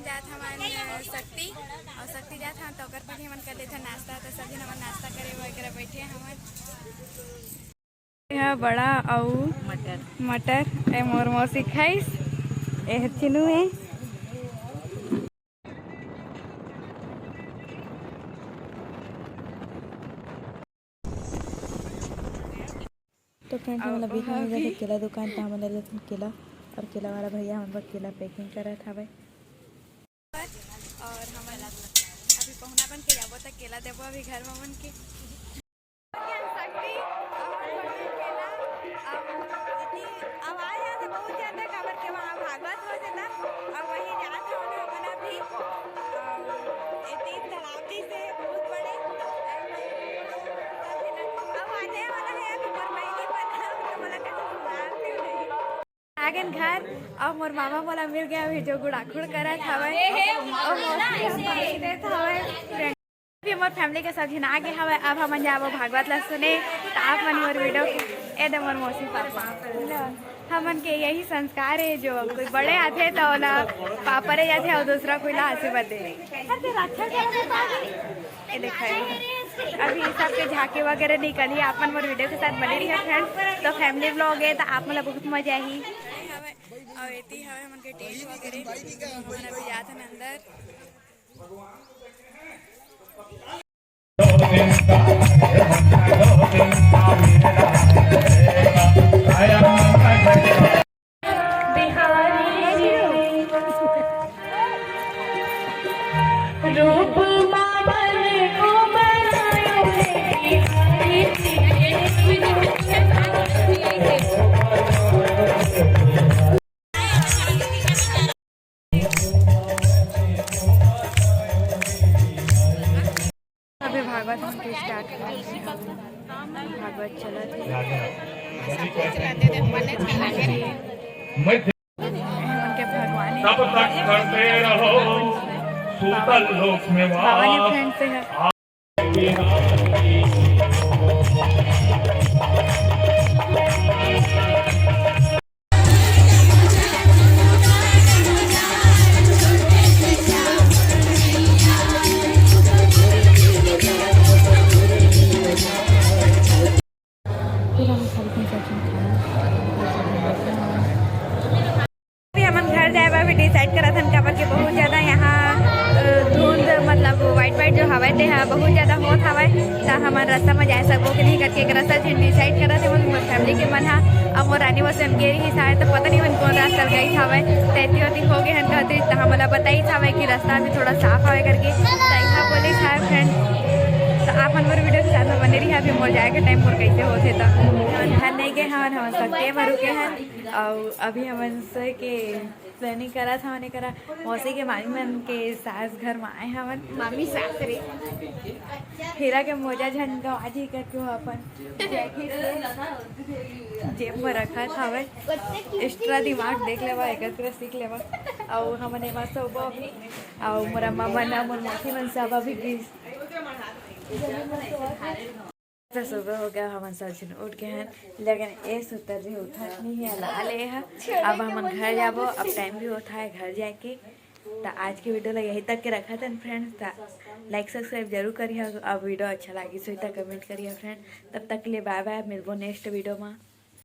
जात हमारे शक्ति और शक्ति जात हम तो कर पड़ी हमन कर लेते नाश्ता तो सभी हमन नाश्ता करे वगैरह बैठे हमन यह बड़ा आउ मटर ए मोर मौसी खाइस ए चिनु है तो फ्रेंड्स हम अभी हम जाते केला दुकान तो हम ले केला और केला वाला भैया हम केला पैकिंग करत हवे और हम अभी पहुना बन के जाबो तक केला देबो अभी घर में बन के आवाज आते बहुत ज्यादा खबर के वहाँ भागवत हो जाता और वही रात होने अपन अभी तीन तालाबी से बहुत बड़े आवाज़ें वाला है अभी पर पहली बार बोला कैसे आगन घर और मोर मामा बोला मिल गया अभी जो गुड़ाखुड़ करत हवे और मौसी देत हवे भी मोर फैमिली के सब झन आगे हवे अब हमन जाबो भागवत ला सुने तो आप मन मोर वीडियो ए दे मोर मौसी पापा हमन के यही संस्कार है जो कोई बड़े आते तो ओला पापा रे जाते और दूसरा कोई ला आशीर्वाद दे ए देखा अभी सब के झांकी वगैरह निकली आप मन मोर वीडियो के साथ बने रहिए फ्रेंड्स तो फैमिली व्लॉग है तो आप मतलब बहुत मजा आई और एती हवे हमन के टेंट वगैरह हमन अभी जात हन अंदर रूप मामन को बनायो अभी भागवत हम के स्टार्ट भागवत चला थे उनके भगवान तब तक करते रहो सूतल लोक में फ्रेंड से है डिसाइड करा था काबर के बहुत ज़्यादा यहाँ धुंध मतलब वाइट जो हवा थे बहुत ज़्यादा होत हवा तो हमारे रास्ता में जाए सबो के नहीं करके एक रास्ता डिसाइड करा थे मोर फैमिली के मन अब मोर रानी वसन के ही शायद तो पता नहीं मन कौन रास्ता गई हवा तैती वती हो गए हन कहते तो हमारा बताई था कि रास्ता भी थोड़ा साफ हवा करके यहाँ बोले था फ्रेंड तो आप हमारे वीडियो के साथ में बने रही अभी मोर जाएगा टाइम मोर कैसे होते तो घर नहीं गए हन हम सकते में रुके हैं और अभी हम से के प्लानिंग करा था मैंने करा मौसी के मामी मन के सास घर में आए हवन मामी सास रे हीरा के मोजा झन गवाज ही करके हो अपन जेब में रखा था हवे एक्स्ट्रा दिमाग देख लेवा एकत्र सीख लेवा और हमने मस्त सुबह अभी और मोरा मामा ना मोर मौसी मन सब अभी सुबह हो गया हम सब उठ के हैं लेकिन ए सुतर भी उठा नहीं है ला ले है अब हम घर जाबो अब टाइम भी होता है घर जाके तो आज की वीडियो यही तक के रखा था फ्रेंड्स लाइक सब्सक्राइब जरूर करिए अब वीडियो अच्छा लगी सो कमेंट करिए फ्रेंड तब तक के लिए बाय बाय मिलबो नेक्स्ट वीडियो में।